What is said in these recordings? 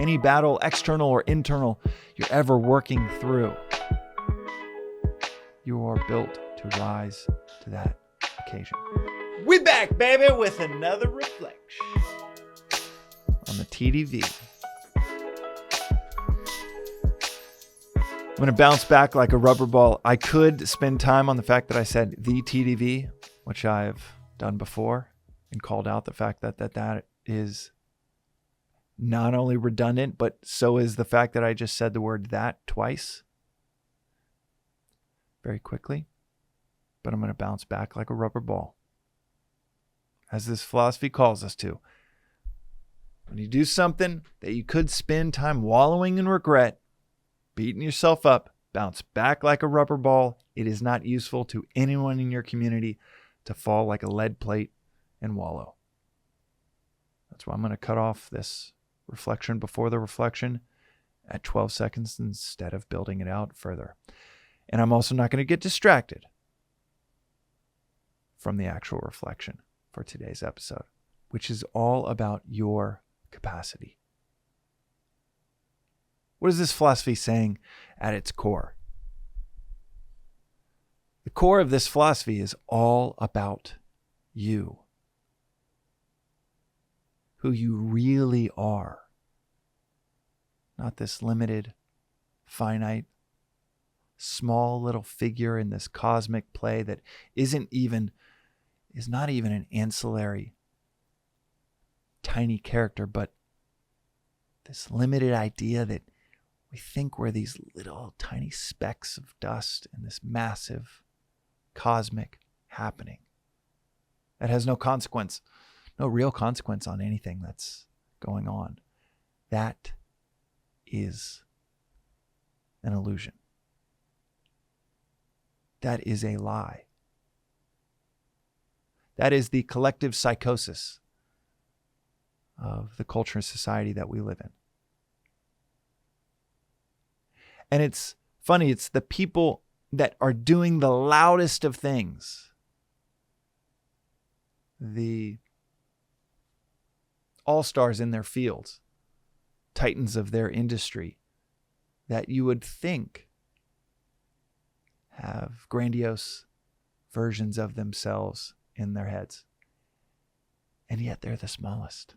any battle, external or internal, you're ever working through. You are built to rise to that occasion. We back, baby, with another reflection on the TDV. I'm going to bounce back like a rubber ball. I could spend time on the fact that I said the TDV, which I've done before, and called out the fact that is not only redundant, but so is the fact that I just said the word that twice very quickly. But I'm going to bounce back like a rubber ball, as this philosophy calls us to. When you do something that you could spend time wallowing in regret, beating yourself up, bounce back like a rubber ball. It is not useful to anyone in your community to fall like a lead plate and wallow. That's why I'm going to cut off this reflection before the reflection at 12 seconds instead of building it out further. And I'm also not going to get distracted from the actual reflection for today's episode, which is all about your capacity. What is this philosophy saying at its core? The core of this philosophy is all about you, who you really are, not this limited, finite, small little figure in this cosmic play that is not even an ancillary, tiny character, but this limited idea that we think we're these little tiny specks of dust in this massive cosmic happening that has no consequence, no real consequence on anything that's going on. That is an illusion. That is a lie. That is the collective psychosis of the culture and society that we live in. And it's funny, it's the people that are doing the loudest of things, the all-stars in their fields, titans of their industry, that you would think have grandiose versions of themselves in their heads. And yet they're the smallest.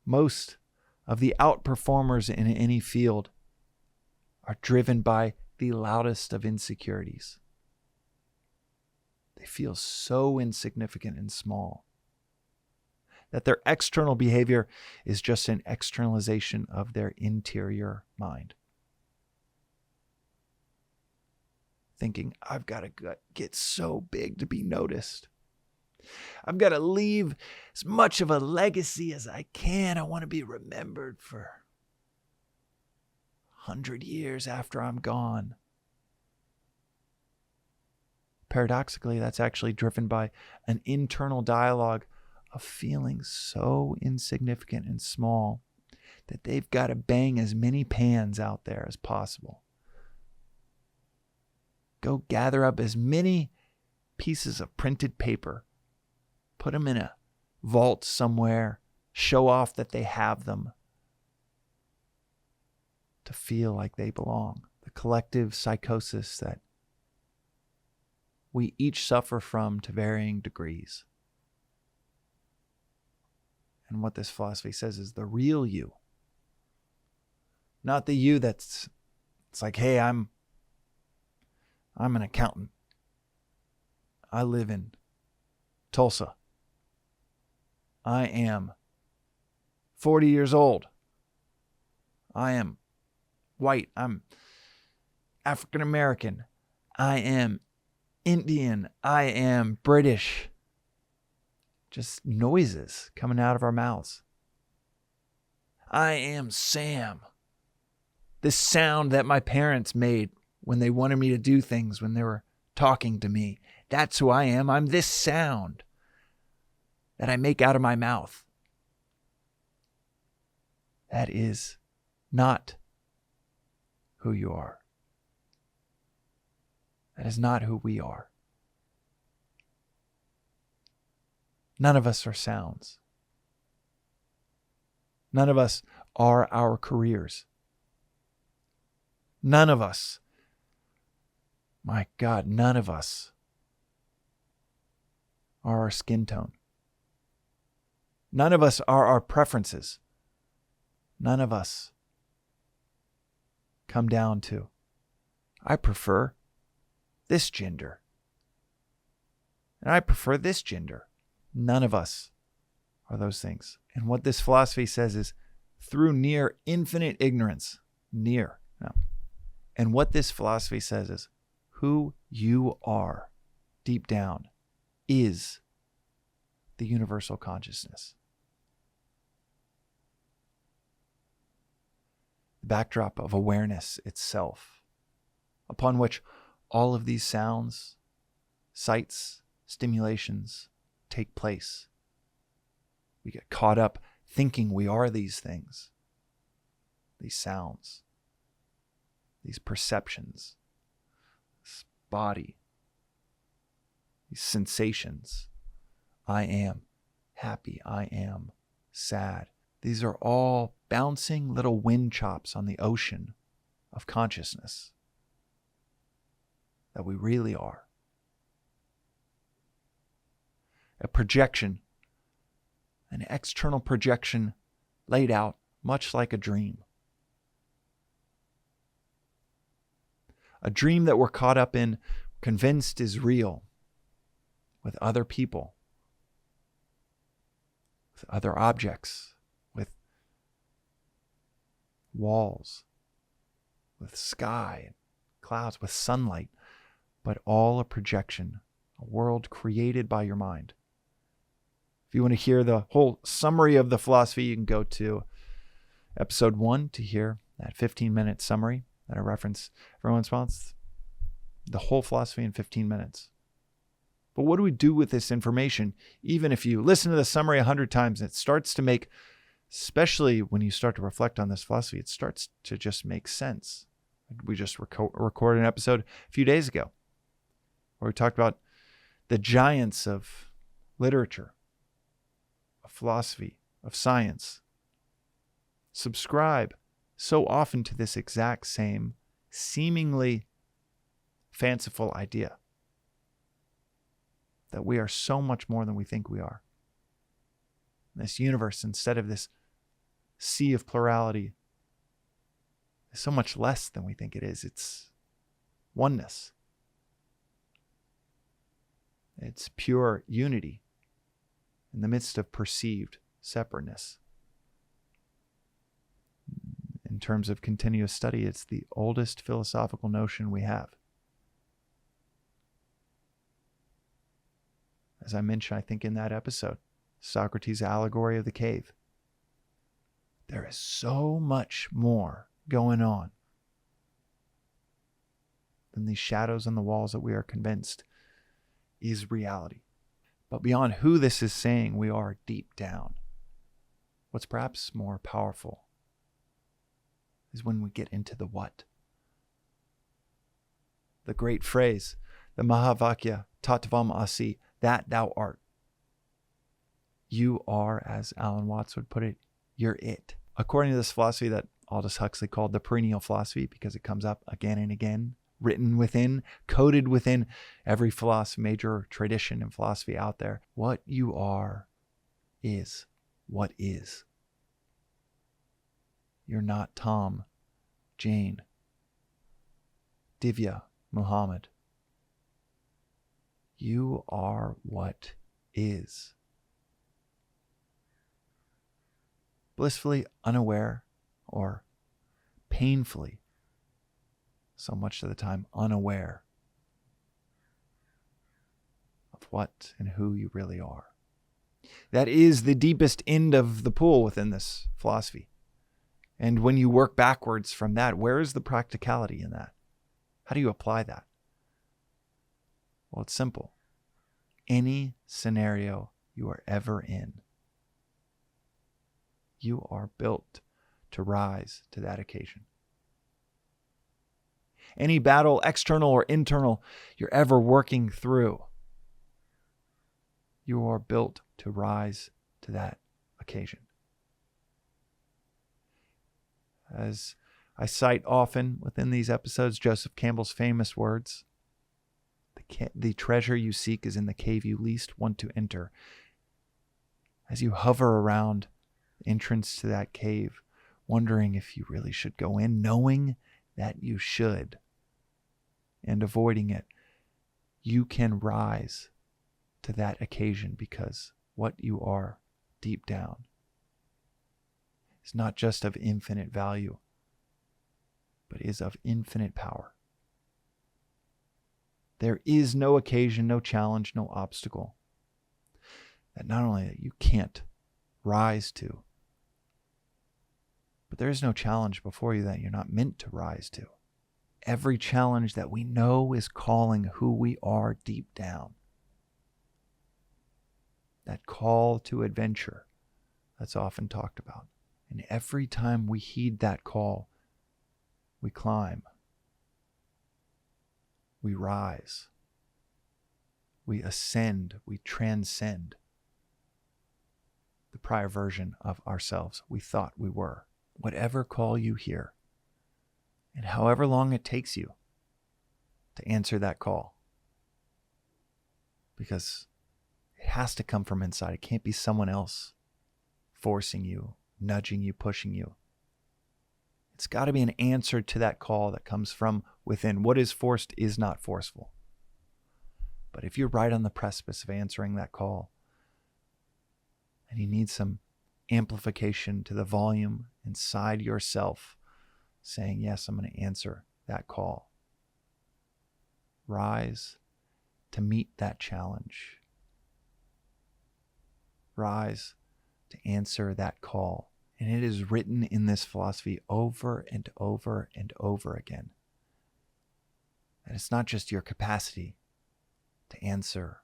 Most of the outperformers in any field are driven by the loudest of insecurities. They feel so insignificant and small that their external behavior is just an externalization of their interior mind. Thinking, I've got to get so big to be noticed. I've got to leave as much of a legacy as I can. I want to be remembered for 100 years after I'm gone. Paradoxically, that's actually driven by an internal dialogue of feeling so insignificant and small that they've got to bang as many pans out there as possible. Go gather up as many pieces of printed paper, put them in a vault somewhere, show off that they have them, to feel like they belong. The collective psychosis that we each suffer from to varying degrees. And what this philosophy says is the real you. Not the you it's like, hey, I'm an accountant. I live in Tulsa. I am 40 years old. I am white. I'm African American. I am Indian. I am British. Just noises coming out of our mouths. I am Sam. This sound that my parents made when they wanted me to do things, when they were talking to me. That's who I am. I'm this sound that I make out of my mouth. That is not who you are. That is not who we are. None of us are sounds. None of us are our careers. None of us, my God, none of us are our skin tone. None of us are our preferences. None of us come down to, I prefer this gender. And I prefer this gender. None of us are those things. And what this philosophy says is through near infinite ignorance, near. No. And what this philosophy says is who you are deep down is the universal consciousness. The backdrop of awareness itself, upon which all of these sounds, sights, stimulations take place. We get caught up thinking we are these things, these sounds, these perceptions, this body, these sensations. I am happy. I am sad. These are all bouncing little wind chops on the ocean of consciousness that we really are. A projection, an external projection laid out much like a dream. A dream that we're caught up in, convinced is real, with other people, with other objects, with walls, with sky, clouds, with sunlight, but all a projection, a world created by your mind. If you want to hear the whole summary of the philosophy, you can go to episode 1 to hear that 15-minute summary that I reference every once in a while. It's the whole philosophy in 15 minutes. But what do we do with this information? Even if you listen to the summary 100 times, it starts to make, especially when you start to reflect on this philosophy, it starts to just make sense. We just recorded an episode a few days ago where we talked about the giants of literature, of philosophy, of science. Subscribe so often to this exact same seemingly fanciful idea that we are so much more than we think we are. This universe, instead of this sea of plurality, is so much less than we think it is. It's oneness. It's pure unity in the midst of perceived separateness. In terms of continuous study, it's the oldest philosophical notion we have. As I mentioned, I think in that episode, Socrates' allegory of the cave. There is so much more going on than these shadows on the walls that we are convinced is reality. But beyond who this is saying we are deep down, what's perhaps more powerful is when we get into the what. The great phrase, the Mahavakya Tattvam Asi, that thou art. You are, as Alan Watts would put it, you're it. According to this philosophy that Aldous Huxley called the perennial philosophy, because it comes up again and again, written within, coded within every major tradition and philosophy out there. What you are is what is. You're not Tom, Jane, Divya, Muhammad. You are what is. Blissfully unaware, or painfully, so much of the time, unaware of what and who you really are. That is the deepest end of the pool within this philosophy. And when you work backwards from that, where is the practicality in that? How do you apply that? Well, it's simple. Any scenario you are ever in, you are built to rise to that occasion. Any battle, external or internal, you're ever working through, you are built to rise to that occasion. As I cite often within these episodes, Joseph Campbell's famous words, the treasure you seek is in the cave you least want to enter. As you hover around the entrance to that cave, wondering if you really should go in, knowing that you should, and avoiding it, you can rise to that occasion, because what you are deep down is not just of infinite value, but is of infinite power. There is no occasion, no challenge, no obstacle that not only that you can't rise to, but there is no challenge before you that you're not meant to rise to. Every challenge that we know is calling who we are deep down. That call to adventure that's often talked about. And every time we heed that call, we climb, we rise, we ascend, we transcend the prior version of ourselves we thought we were. Whatever call you hear, and however long it takes you to answer that call, because it has to come from inside. It can't be someone else forcing you, nudging you, pushing you. It's got to be an answer to that call that comes from within. What is forced is not forceful. But if you're right on the precipice of answering that call, and you need some amplification to the volume inside yourself, saying, yes, I'm going to answer that call. Rise to meet that challenge. Rise to answer that call. And it is written in this philosophy over and over and over again. And it's not just your capacity to answer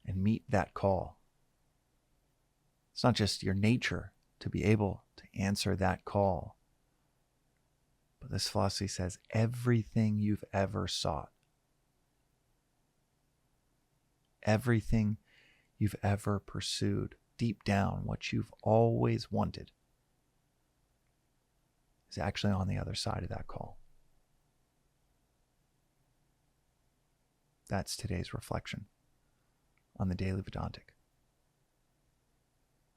and meet that call. It's not just your nature to be able to answer that call. But this philosophy says everything you've ever sought, everything you've ever pursued, deep down, what you've always wanted, is actually on the other side of that call. That's today's reflection on the Daily Vedantic.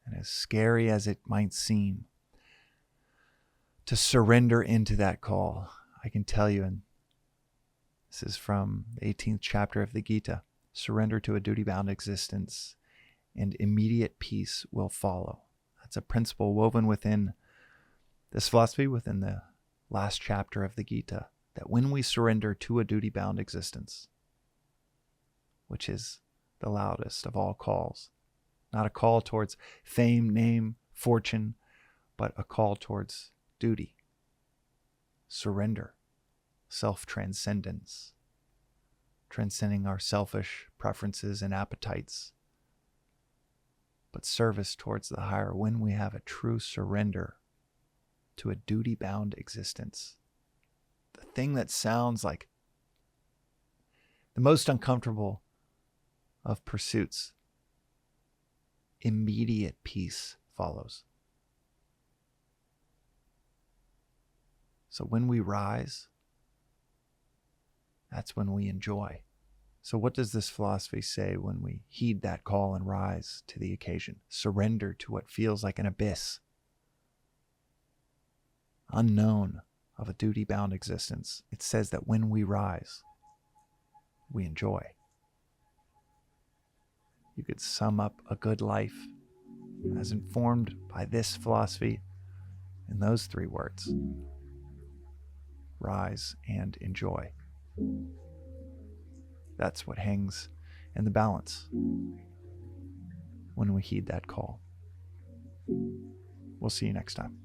And as scary as it might seem to surrender into that call, I can tell you, and this is from the 18th chapter of the Gita, surrender to a duty-bound existence and immediate peace will follow. That's a principle woven within this philosophy, within the last chapter of the Gita, that when we surrender to a duty-bound existence, which is the loudest of all calls, not a call towards fame, name, fortune, but a call towards duty, surrender, self-transcendence, transcending our selfish preferences and appetites, but service towards the higher. When we have a true surrender to a duty-bound existence, the thing that sounds like the most uncomfortable of pursuits, immediate peace follows. So when we rise, that's when we enjoy. So what does this philosophy say when we heed that call and rise to the occasion? Surrender to what feels like an abyss, unknown, of a duty-bound existence. It says that when we rise, we enjoy. You could sum up a good life as informed by this philosophy in those three words: rise and enjoy. That's what hangs in the balance when we heed that call. We'll see you next time.